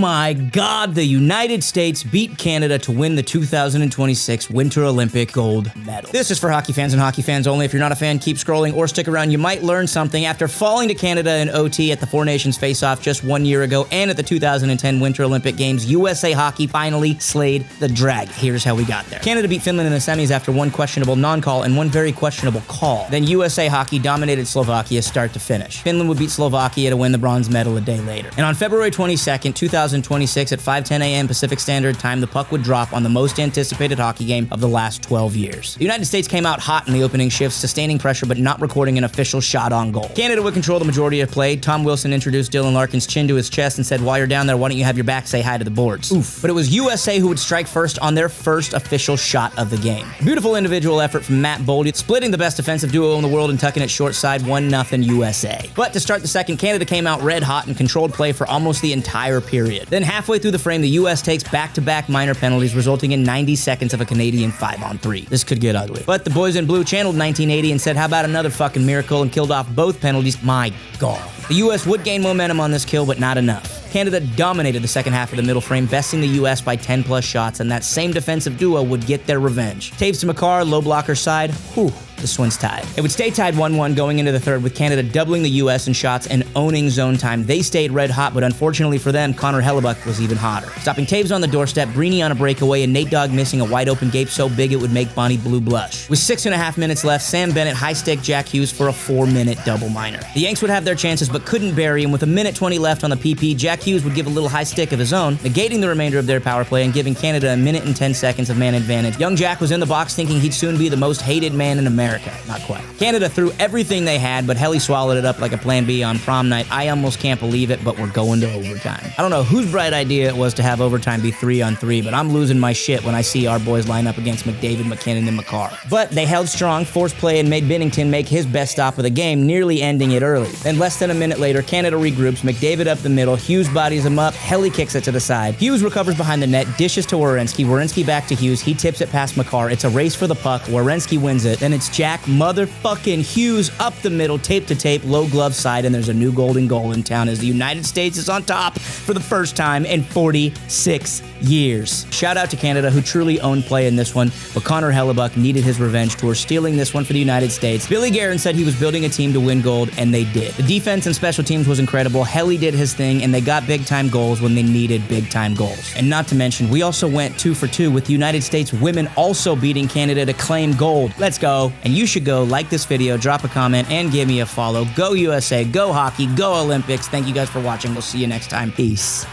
my God, the United States beat Canada to win the 2026 Winter Olympic gold medal. This is for hockey fans and hockey fans only. If you're not a fan, keep scrolling or stick around. You might learn something. After falling to Canada in OT at the Four Nations face-off just 1 year ago and at the 2010 Winter Olympic Games, USA Hockey finally slayed the dragon. Here's how we got there. Canada beat Finland in the semis after one questionable non-call and one very questionable call. Then USA Hockey dominated Slovakia start to finish. Finland would beat Slovakia to win the bronze medal a day later. And on February 22nd, 2026 at 5:10 a.m. Pacific Standard Time, the puck would drop on the most anticipated hockey game of the last 12 years. The United States came out hot in the opening shift, sustaining pressure but not recording an official shot on goal. Canada would control the majority of play. Tom Wilson introduced Dylan Larkin's chin to his chest and said, "While you're down there, why don't you have your back say hi to the boards?" Oof. But it was USA who would strike first on their first official shot of the game. Beautiful individual effort from Matt Boldy, splitting the best defensive duo in the world and tucking it short side, 1-0 USA. But to start the second, Canada came out red hot and controlled play for almost the entire period. Then halfway through the frame, the US takes back-to-back minor penalties, resulting in 90 seconds of a Canadian 5-on-3. This could get ugly. But the boys in blue channeled 1980 and said, "How about another fucking miracle?" and killed off both penalties. My God. The US would gain momentum on this kill, but not enough. Canada dominated the second half of the middle frame, besting the US by 10+ shots, and that same defensive duo would get their revenge. Taves to Makar, low blocker side. Whew. This one's tied. It would stay tied 1-1 going into the third, with Canada doubling the US in shots and owning zone time. They stayed red hot, but unfortunately for them, Connor Hellebuck was even hotter. Stopping Taves on the doorstep, Breeny on a breakaway, and Nate Dogg missing a wide open gape so big it would make Bonnie Blue blush. With 6.5 minutes left, Sam Bennett high-stick Jack Hughes for a 4-minute double minor. The Yanks would have their chances but couldn't bury him. With 1:20 left on the PP, Jack Hughes would give a little high stick of his own, negating the remainder of their power play and giving Canada 1:10 of man advantage. Young Jack was in the box thinking he'd soon be the most hated man in America. Not quite. Canada threw everything they had, but Helly swallowed it up like a plan B on prom night. I almost can't believe it, but we're going to overtime. I don't know whose bright idea it was to have overtime be 3-on-3, but I'm losing my shit when I see our boys line up against McDavid, McKinnon, and Makar. But they held strong, forced play, and made Binnington make his best stop of the game, nearly ending it early. Then less than a minute later, Canada regroups, McDavid up the middle, Hughes bodies him up, Helly kicks it to the side. Hughes recovers behind the net, dishes to Werenski back to Hughes, he tips it past Makar. It's a race for the puck, Werenski wins it, then it's Jack motherfucking Hughes up the middle, tape to tape, low glove side, and there's a new golden goal in town as the United States is on top for the first time in 46 years. Shout out to Canada, who truly owned play in this one, but Connor Hellebuck needed his revenge tour, stealing this one for the United States. Billy Guerin said he was building a team to win gold, and they did. The defense and special teams was incredible. Helly did his thing, and they got big-time goals when they needed big-time goals. And not to mention, we also went 2 for 2 with the United States women also beating Canada to claim gold. Let's go. And you should go like this video, drop a comment, and give me a follow. Go USA, go hockey, go Olympics. Thank you guys for watching. We'll see you next time. Peace.